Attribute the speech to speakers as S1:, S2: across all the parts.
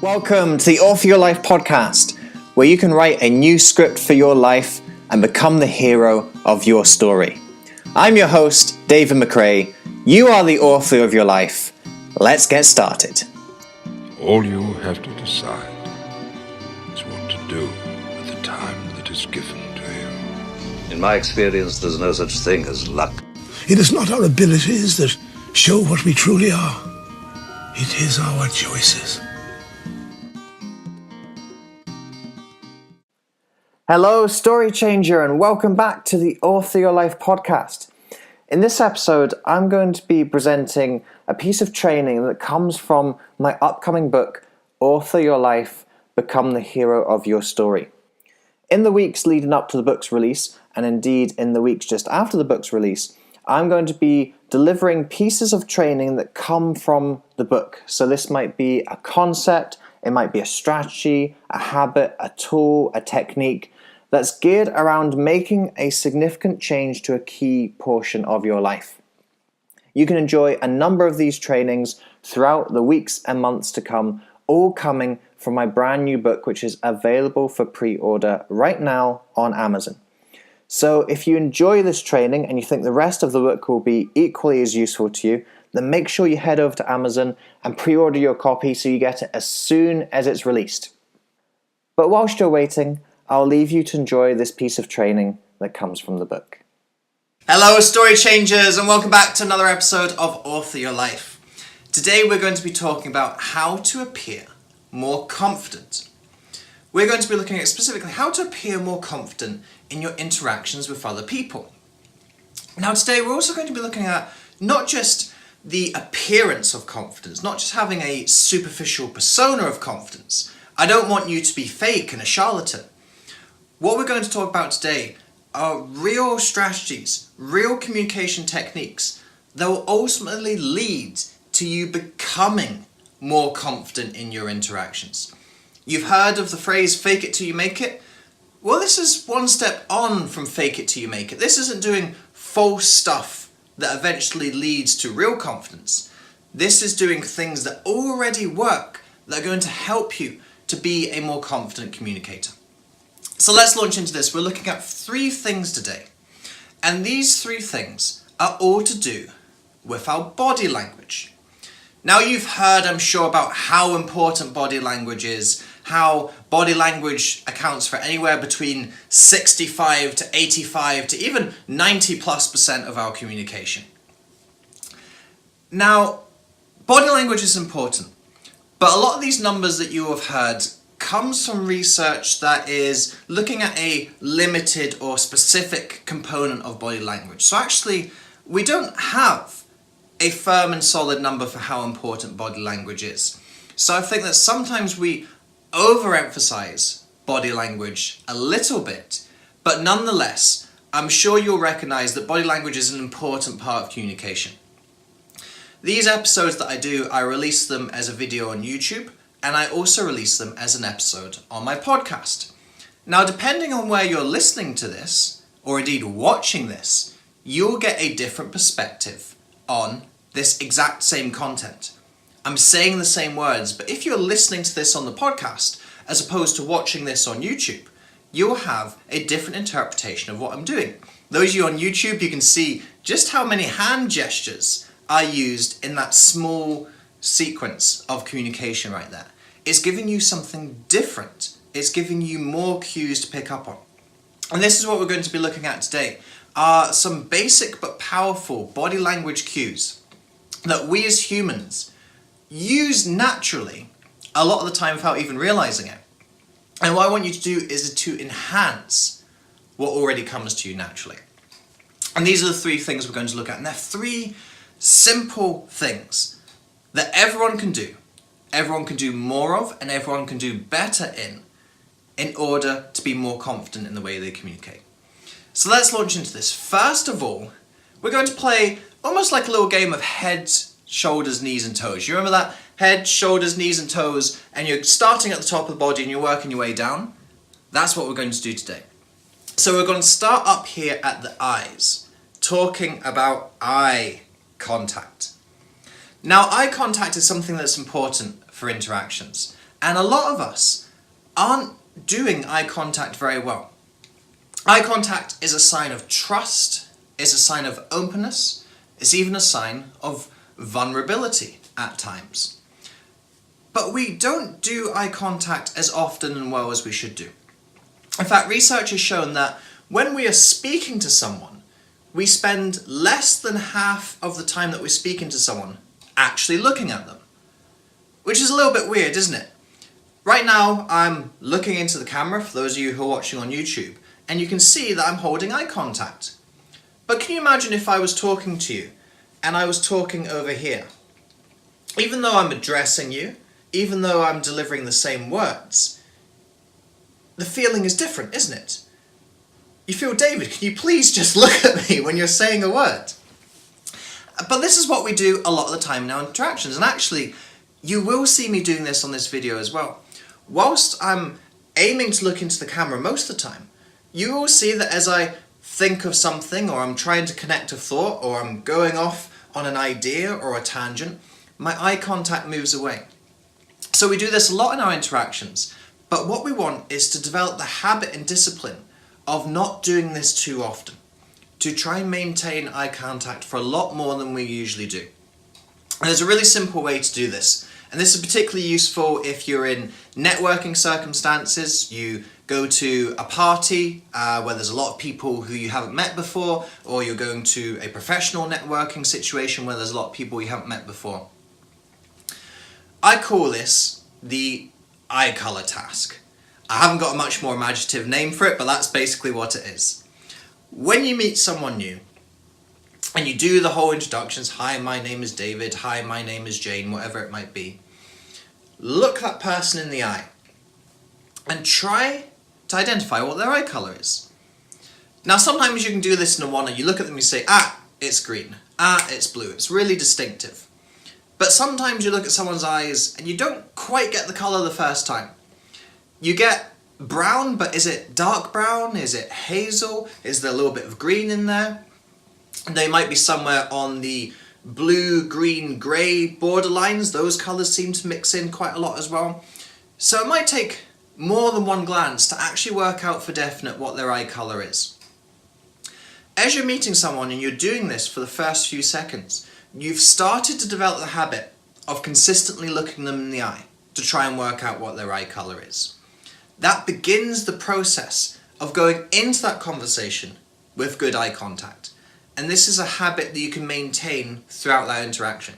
S1: Welcome to the Author Your Life podcast, where you can write a new script for your life and become the hero of your story. I'm your host, David McRae. You are the author of your life. Let's get started.
S2: All you have to decide is what to do with the time that is given to you.
S3: In my experience, there's no such thing as luck.
S4: It is not our abilities that show what we truly are. It is our choices.
S1: Hello, Story Changer, and welcome back to the Author Your Life podcast. In this episode, I'm going to be presenting a piece of training that comes from my upcoming book, Author Your Life, Become the Hero of Your Story. In the weeks leading up to the book's release, and indeed in the weeks just after the book's release, I'm going to be delivering pieces of training that come from the book. So this might be a concept, it might be a strategy, a habit, a tool, a technique that's geared around making a significant change to a key portion of your life. You can enjoy a number of these trainings throughout the weeks and months to come, all coming from my brand new book, which is available for pre-order right now on Amazon. So if you enjoy this training and you think the rest of the book will be equally as useful to you, then make sure you head over to Amazon and pre-order your copy so you get it as soon as it's released. But whilst you're waiting, I'll leave you to enjoy this piece of training that comes from the book. Hello, Story Changers, and welcome back to another episode of Author Your Life. Today we're going to be talking about how to appear more confident. We're going to be looking at specifically how to appear more confident in your interactions with other people. Now today we're also going to be looking at not just the appearance of confidence, not just having a superficial persona of confidence. I don't want you to be fake and a charlatan. What we're going to talk about today are real strategies, real communication techniques that will ultimately lead to you becoming more confident in your interactions. You've heard of the phrase, fake it till you make it? Well, this is one step on from fake it till you make it. This isn't doing false stuff that eventually leads to real confidence. This is doing things that already work that are going to help you to be a more confident communicator. So let's launch into this. We're looking at 3 things today. And these 3 things are all to do with our body language. Now you've heard, I'm sure, about how important body language is, how body language accounts for anywhere between 65 to 85 to even 90+% of our communication. Now, body language is important, but a lot of these numbers that you have heard comes from research that is looking at a limited or specific component of body language. So actually, we don't have a firm and solid number for how important body language is. So I think that sometimes we overemphasize body language a little bit, but nonetheless, I'm sure you'll recognize that body language is an important part of communication. These episodes that I do, I release them as a video on YouTube, and I also release them as an episode on my podcast. Now, depending on where you're listening to this, or indeed watching this, you'll get a different perspective on this exact same content. I'm saying the same words, but if you're listening to this on the podcast, as opposed to watching this on YouTube, you'll have a different interpretation of what I'm doing. Those of you on YouTube, you can see just how many hand gestures are used in that small sequence of communication right there. It's giving you something different. It's giving you more cues to pick up on. And this is what we're going to be looking at today, are some basic but powerful body language cues that we as humans use naturally a lot of the time without even realizing it. And what I want you to do is to enhance what already comes to you naturally. And these are the 3 things we're going to look at. And they're 3 simple things that everyone can do more of, and everyone can do better in order to be more confident in the way they communicate. So let's launch into this. First of all, we're going to play almost like a little game of heads, shoulders, knees and toes. You remember that? Head, shoulders, knees and toes, and you're starting at the top of the body and you're working your way down. That's what we're going to do today. So we're going to start up here at the eyes, talking about eye contact. Now, eye contact is something that's important for interactions. And a lot of us aren't doing eye contact very well. Eye contact is a sign of trust, it's a sign of openness, it's even a sign of vulnerability at times. But we don't do eye contact as often and well as we should do. In fact, research has shown that when we are speaking to someone, we spend less than half of the time that we're speaking to someone actually looking at them. Which is a little bit weird, isn't it? Right now, I'm looking into the camera, for those of you who are watching on YouTube, and you can see that I'm holding eye contact. But can you imagine if I was talking to you, and I was talking over here? Even though I'm addressing you, even though I'm delivering the same words, the feeling is different, isn't it? You feel, David, can you please just look at me when you're saying a word? But this is what we do a lot of the time in our interactions, and actually, you will see me doing this on this video as well. Whilst I'm aiming to look into the camera most of the time, you will see that as I think of something, or I'm trying to connect a thought, or I'm going off on an idea or a tangent, my eye contact moves away. So we do this a lot in our interactions, but what we want is to develop the habit and discipline of not doing this too often, to try and maintain eye contact for a lot more than we usually do. And there's a really simple way to do this. And this is particularly useful if you're in networking circumstances. You go to a party where there's a lot of people who you haven't met before, or you're going to a professional networking situation where there's a lot of people you haven't met before. I call this the eye color task. I haven't got a much more imaginative name for it, but that's basically what it is. When you meet someone new, and you do the whole introductions, hi, my name is David, hi, my name is Jane, whatever it might be. Look that person in the eye and try to identify what their eye colour is. Now sometimes you can do this in a one and you look at them and you say, it's green, it's blue, it's really distinctive. But sometimes you look at someone's eyes and you don't quite get the colour the first time. You get brown, but is it dark brown? Is it hazel? Is there a little bit of green in there? They might be somewhere on the blue, green, grey borderlines. Those colours seem to mix in quite a lot as well. So it might take more than one glance to actually work out for definite what their eye colour is. As you're meeting someone and you're doing this for the first few seconds, you've started to develop the habit of consistently looking them in the eye to try and work out what their eye colour is. That begins the process of going into that conversation with good eye contact. And this is a habit that you can maintain throughout that interaction.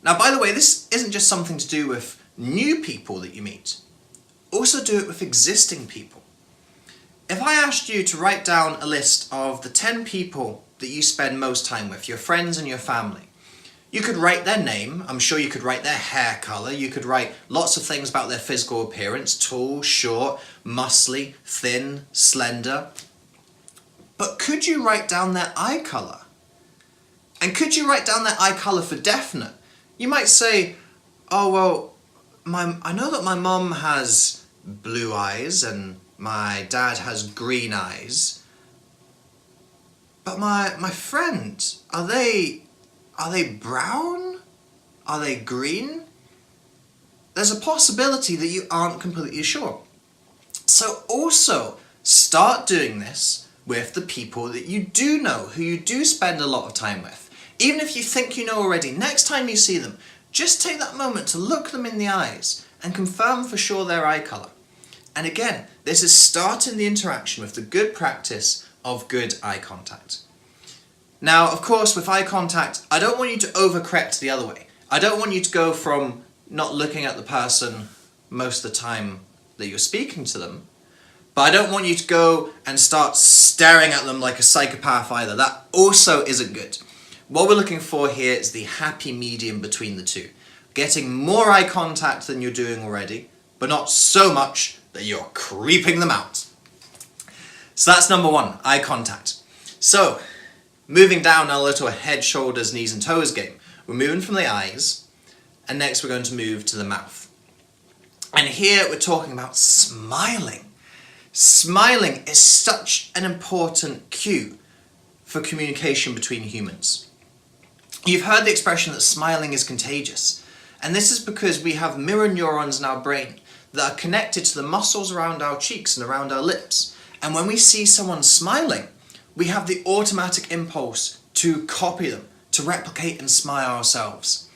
S1: Now, by the way, this isn't just something to do with new people that you meet. Also do it with existing people. If I asked you to write down a list of the 10 people that you spend most time with, your friends and your family, you could write their name. I'm sure you could write their hair colour. You could write lots of things about their physical appearance, tall, short, muscly, thin, slender. But could you write down their eye colour? And could you write down their eye colour for definite? You might say, oh well, I know that my mum has blue eyes and my dad has green eyes. But my friend, are they brown? Are they green? There's a possibility that you aren't completely sure. So also start doing this with the people that you do know, who you do spend a lot of time with. Even if you think you know already, next time you see them, just take that moment to look them in the eyes and confirm for sure their eye colour. And again, this is starting the interaction with the good practice of good eye contact. Now, of course, with eye contact, I don't want you to overcorrect the other way. I don't want you to go from not looking at the person most of the time that you're speaking to them, but I don't want you to go and start staring at them like a psychopath either. That also isn't good. What we're looking for here is the happy medium between the two. Getting more eye contact than you're doing already, but not so much that you're creeping them out. So that's number one, eye contact. So, moving down now a little head, shoulders, knees and toes game. We're moving from the eyes, and next we're going to move to the mouth. And here we're talking about smiling. Smiling is such an important cue for communication between humans. You've heard the expression that smiling is contagious. And this is because we have mirror neurons in our brain that are connected to the muscles around our cheeks and around our lips. And when we see someone smiling, we have the automatic impulse to copy them, to replicate and smile ourselves.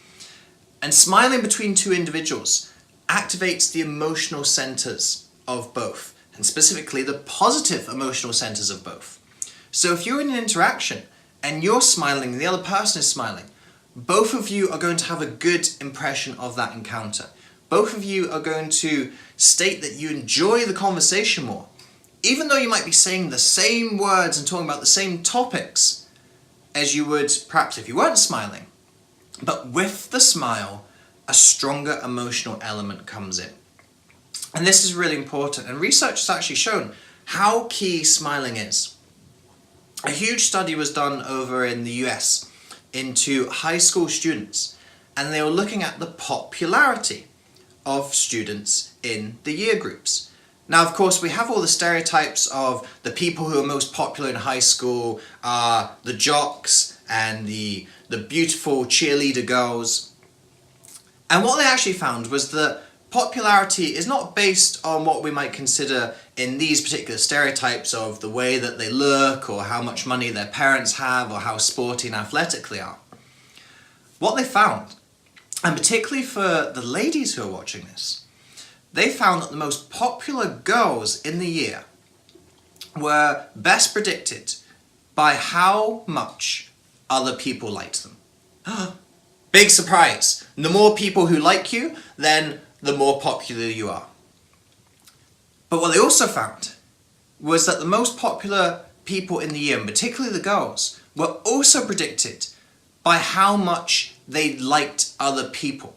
S1: And smiling between two individuals activates the emotional centers of both, and specifically the positive emotional centers of both. So if you're in an interaction and you're smiling and the other person is smiling, both of you are going to have a good impression of that encounter. Both of you are going to state that you enjoy the conversation more. Even though you might be saying the same words and talking about the same topics as you would perhaps if you weren't smiling. But with the smile, a stronger emotional element comes in. And this is really important. And research has actually shown how key smiling is. A huge study was done over in the US into high school students, and they were looking at the popularity of students in the year groups. Now, of course, we have all the stereotypes of the people who are most popular in high school are the jocks and the beautiful cheerleader girls. And what they actually found was that popularity is not based on what we might consider in these particular stereotypes of the way that they look or how much money their parents have or how sporty and athletic they are. What they found, and particularly for the ladies who are watching this, they found that the most popular girls in the year were best predicted by how much other people liked them. Big surprise! The more people who like you, then the more popular you are. But what they also found was that the most popular people in the year, and particularly the girls, were also predicted by how much they liked other people.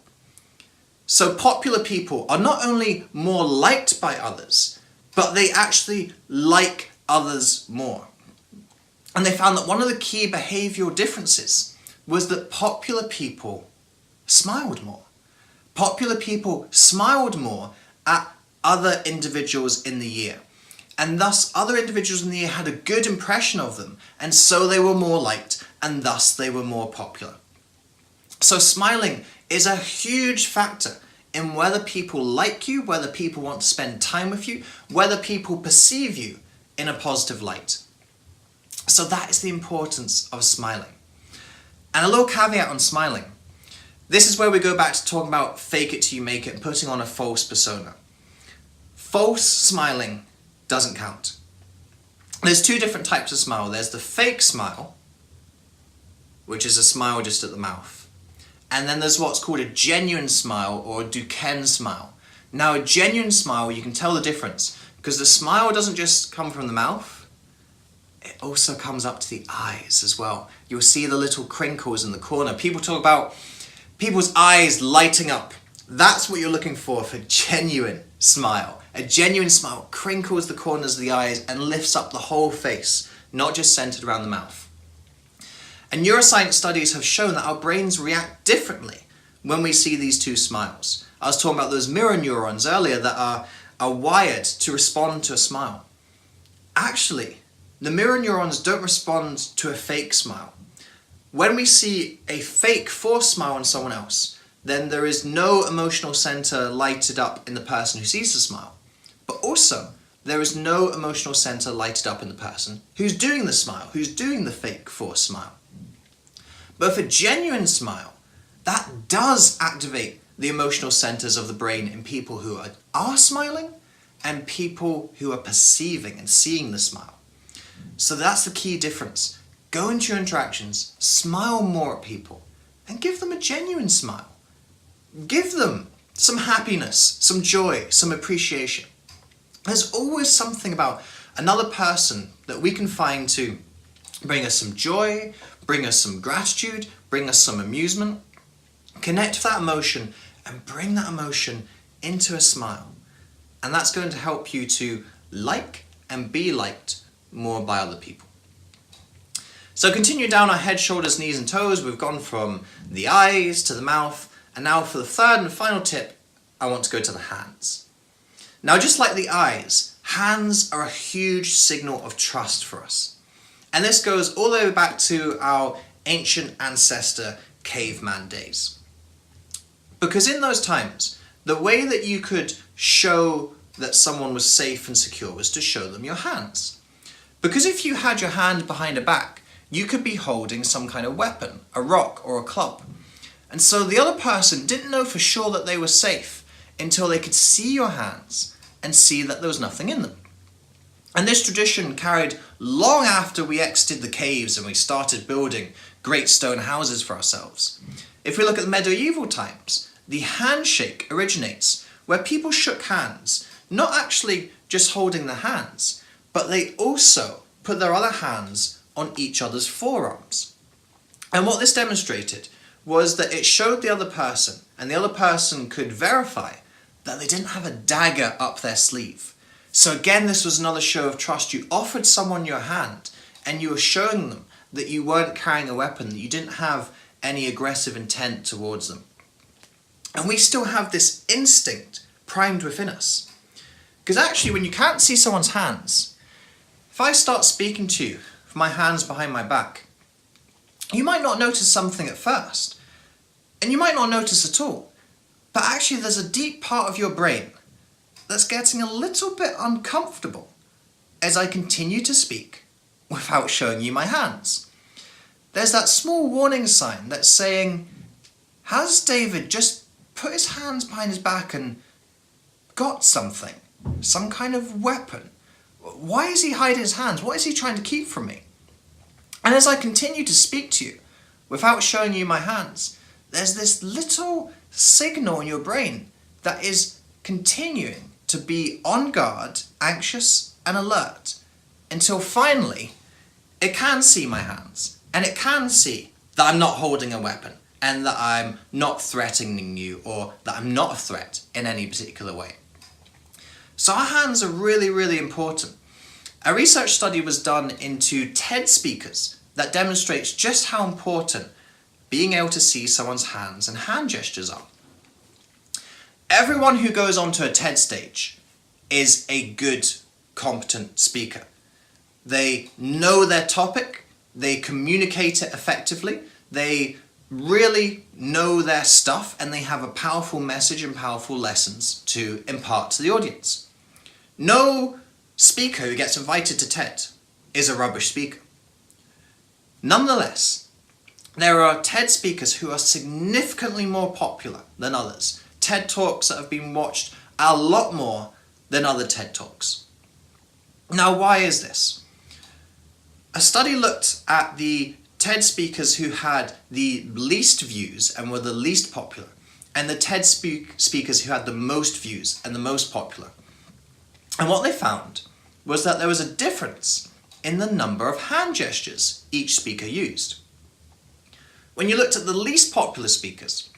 S1: So popular people are not only more liked by others, but they actually like others more. And they found that one of the key behavioral differences was that popular people smiled more. Popular people smiled more at other individuals in the year. And thus other individuals in the year had a good impression of them, and so they were more liked, and thus they were more popular. So smiling is a huge factor in whether people like you, whether people want to spend time with you, whether people perceive you in a positive light. So that is the importance of smiling. And a little caveat on smiling. This is where we go back to talking about fake it till you make it and putting on a false persona. False smiling doesn't count. There's two different types of smile. There's the fake smile, which is a smile just at the mouth. And then there's what's called a genuine smile or a Duquesne smile. Now a genuine smile, you can tell the difference because the smile doesn't just come from the mouth, it also comes up to the eyes as well. You'll see the little crinkles in the corner. People talk about people's eyes lighting up. That's what you're looking for genuine smile. A genuine smile crinkles the corners of the eyes and lifts up the whole face, not just centered around the mouth. And neuroscience studies have shown that our brains react differently when we see these two smiles. I was talking about those mirror neurons earlier that are wired to respond to a smile. Actually, the mirror neurons don't respond to a fake smile. When we see a fake forced smile on someone else, then there is no emotional center lighted up in the person who sees the smile. But also, there is no emotional center lighted up in the person who's doing the smile, who's doing the fake forced smile. But for genuine smile, that does activate the emotional centers of the brain in people who are smiling and people who are perceiving and seeing the smile. So that's the key difference. Go into your interactions, smile more at people, and give them a genuine smile. Give them some happiness, some joy, some appreciation. There's always something about another person that we can find to bring us some joy, bring us some gratitude, bring us some amusement. Connect with that emotion and bring that emotion into a smile. And that's going to help you to like and be liked more by other people. So continue down our head, shoulders, knees and toes. We've gone from the eyes to the mouth. And now for the third and final tip, I want to go to the hands. Now just like the eyes, hands are a huge signal of trust for us. And this goes all the way back to our ancient ancestor caveman days. Because in those times, the way that you could show that someone was safe and secure was to show them your hands. Because if you had your hand behind a back, you could be holding some kind of weapon, a rock or a club. And so the other person didn't know for sure that they were safe until they could see your hands and see that there was nothing in them. And this tradition carried long after we exited the caves and we started building great stone houses for ourselves. If we look at the medieval times, the handshake originates where people shook hands, not actually just holding their hands, but they also put their other hands on each other's forearms. And what this demonstrated was that it showed the other person, and the other person could verify that they didn't have a dagger up their sleeve. So again, this was another show of trust. You offered someone your hand, and you were showing them that you weren't carrying a weapon, that you didn't have any aggressive intent towards them. And we still have this instinct primed within us. Because actually, when you can't see someone's hands, if I start speaking to you with my hands behind my back, you might not notice something at first, and you might not notice at all, but actually there's a deep part of your brain that's getting a little bit uncomfortable as I continue to speak without showing you my hands. There's that small warning sign that's saying, has David just put his hands behind his back and got something? Some kind of weapon? Why is he hiding his hands? What is he trying to keep from me? And as I continue to speak to you without showing you my hands, there's this little signal in your brain that is continuing to be on guard, anxious and alert, until finally it can see my hands and it can see that I'm not holding a weapon and that I'm not threatening you or that I'm not a threat in any particular way. So our hands are really, really important. A research study was done into TED speakers that demonstrates just how important being able to see someone's hands and hand gestures are. Everyone who goes onto a TED stage is a good, competent speaker. They know their topic, they communicate it effectively, they really know their stuff, and they have a powerful message and powerful lessons to impart to the audience. No speaker who gets invited to TED is a rubbish speaker. Nonetheless, there are TED speakers who are significantly more popular than others. TED Talks that have been watched a lot more than other TED Talks. Now, why is this? A study looked at the TED speakers who had the least views and were the least popular, and the TED speakers who had the most views and the most popular. And what they found was that there was a difference in the number of hand gestures each speaker used. When you looked at the least popular speakers,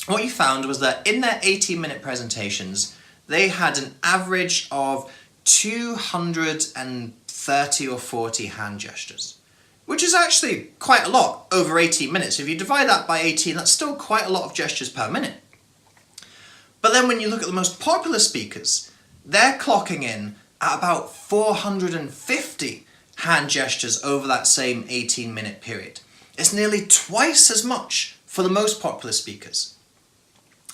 S1: what you found was that in their 18-minute presentations, they had an average of 230 or 40 hand gestures, which is actually quite a lot over 18 minutes. If you divide that by 18, that's still quite a lot of gestures per minute. But then when you look at the most popular speakers, they're clocking in at about 450 hand gestures over that same 18-minute period. It's nearly twice as much for the most popular speakers.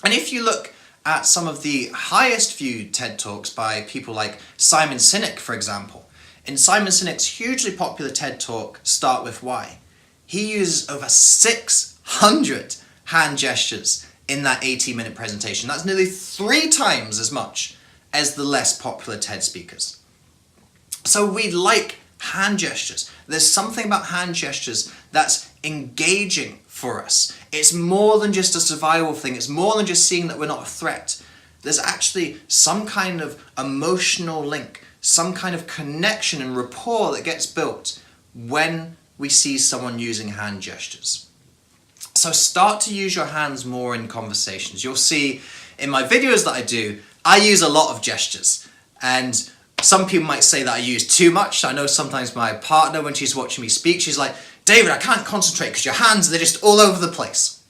S1: And if you look at some of the highest viewed TED Talks by people like Simon Sinek, for example, in Simon Sinek's hugely popular TED Talk, Start With Why, he uses over 600 hand gestures in that 18-minute presentation. That's nearly 3 times as much as the less popular TED speakers. So we like hand gestures. There's something about hand gestures that's engaging for us. It's more than just a survival thing. It's more than just seeing that we're not a threat. There's actually some kind of emotional link, some kind of connection and rapport that gets built when we see someone using hand gestures. So start to use your hands more in conversations. You'll see in my videos that I do, I use a lot of gestures, and some people might say that I use too much. I know sometimes my partner, when she's watching me speak, she's like, David, I can't concentrate because your hands, they're just all over the place.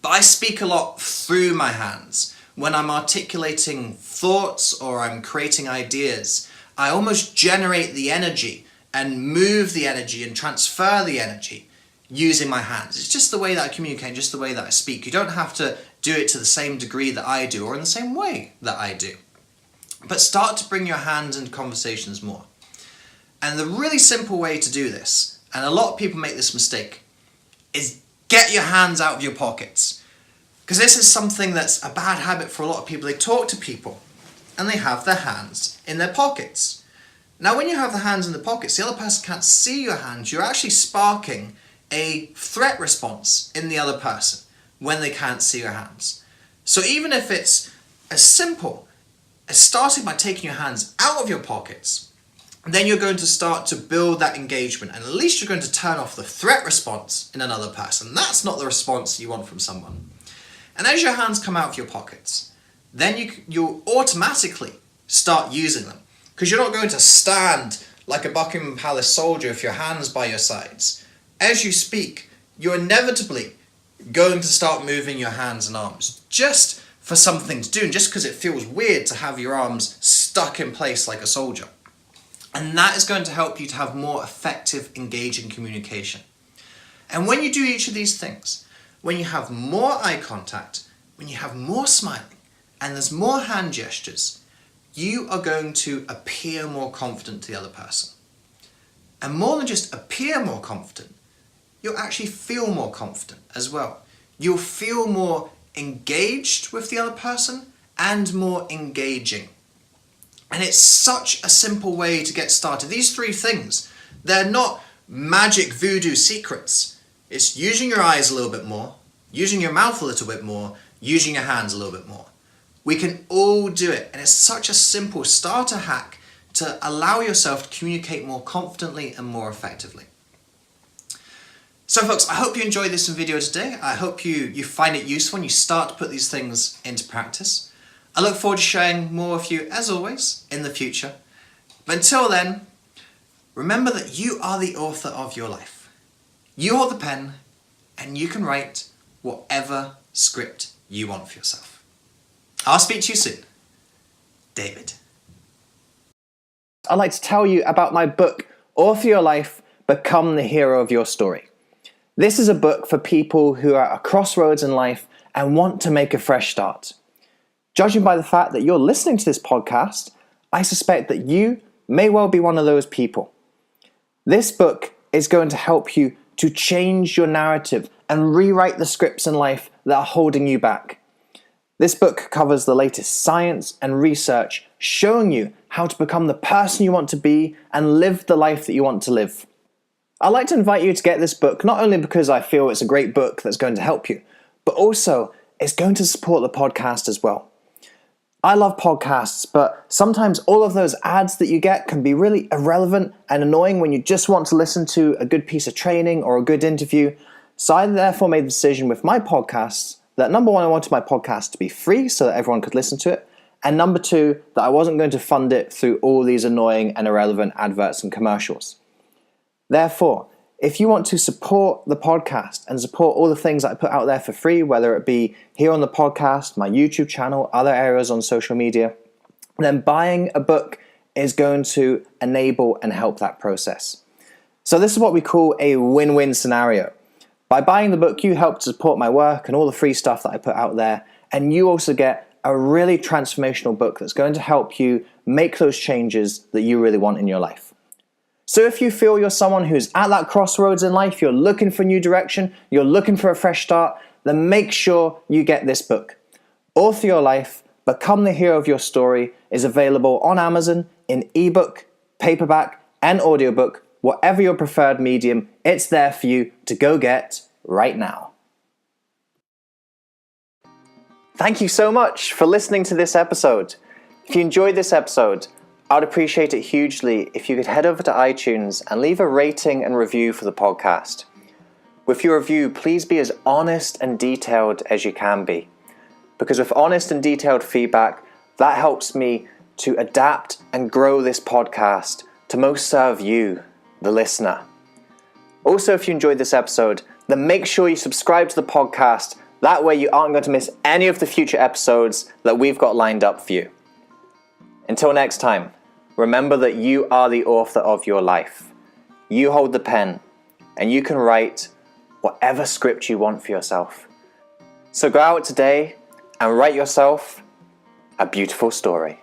S1: But I speak a lot through my hands. When I'm articulating thoughts or I'm creating ideas, I almost generate the energy and move the energy and transfer the energy using my hands. It's just the way that I communicate, just the way that I speak. You don't have to do it to the same degree that I do or in the same way that I do. But start to bring your hands into conversations more. And the really simple way to do this, and a lot of people make this mistake, is get your hands out of your pockets. Because this is something that's a bad habit for a lot of people. They talk to people and they have their hands in their pockets. Now when you have the hands in the pockets, the other person can't see your hands. You're actually sparking a threat response in the other person when they can't see your hands. So even if it's as simple as starting by taking your hands out of your pockets, then you're going to start to build that engagement, and at least you're going to turn off the threat response in another person. That's not the response you want from someone. And as your hands come out of your pockets, then you'll automatically start using them, because you're not going to stand like a Buckingham Palace soldier with your hands by your sides. As you speak, you're inevitably going to start moving your hands and arms just for something to do, and just because it feels weird to have your arms stuck in place like a soldier. And that is going to help you to have more effective, engaging communication. And when you do each of these things, when you have more eye contact, when you have more smiling, and there's more hand gestures, you are going to appear more confident to the other person. And more than just appear more confident, you'll actually feel more confident as well. You'll feel more engaged with the other person and more engaging. And it's such a simple way to get started. These three things, they're not magic voodoo secrets. It's using your eyes a little bit more, using your mouth a little bit more, using your hands a little bit more. We can all do it, and it's such a simple starter hack to allow yourself to communicate more confidently and more effectively. So folks, I hope you enjoyed this video today. I hope you find it useful and you start to put these things into practice. I look forward to sharing more with you, as always, in the future. But until then, remember that you are the author of your life. You hold the pen, and you can write whatever script you want for yourself. I'll speak to you soon. David.
S5: I'd like to tell you about my book, Author Your Life, Become the Hero of Your Story. This is a book for people who are at a crossroads in life and want to make a fresh start. Judging by the fact that you're listening to this podcast, I suspect that you may well be one of those people. This book is going to help you to change your narrative and rewrite the scripts in life that are holding you back. This book covers the latest science and research showing you how to become the person you want to be and live the life that you want to live. I'd like to invite you to get this book not only because I feel it's a great book that's going to help you, but also it's going to support the podcast as well. I love podcasts, but sometimes all of those ads that you get can be really irrelevant and annoying when you just want to listen to a good piece of training or a good interview. So I therefore made the decision with my podcasts that number one, I wanted my podcast to be free so that everyone could listen to it. And number two, that I wasn't going to fund it through all these annoying and irrelevant adverts and commercials. Therefore, if you want to support the podcast and support all the things that I put out there for free, whether it be here on the podcast, my YouTube channel, other areas on social media, then buying a book is going to enable and help that process. So this is what we call a win-win scenario. By buying the book, you help to support my work and all the free stuff that I put out there, and you also get a really transformational book that's going to help you make those changes that you really want in your life. So if you feel you're someone who's at that crossroads in life, you're looking for new direction, you're looking for a fresh start, then make sure you get this book. Author Your Life, Become the Hero of Your Story is available on Amazon in ebook, paperback, and audiobook, whatever your preferred medium, it's there for you to go get right now. Thank you so much for listening to this episode. If you enjoyed this episode, I'd appreciate it hugely if you could head over to iTunes and leave a rating and review for the podcast. With your review, please be as honest and detailed as you can be. Because with honest and detailed feedback, that helps me to adapt and grow this podcast to most serve you, the listener. Also, if you enjoyed this episode, then make sure you subscribe to the podcast. That way you aren't going to miss any of the future episodes that we've got lined up for you. Until next time, remember that you are the author of your life. You hold the pen, and you can write whatever script you want for yourself. So go out today and write yourself a beautiful story.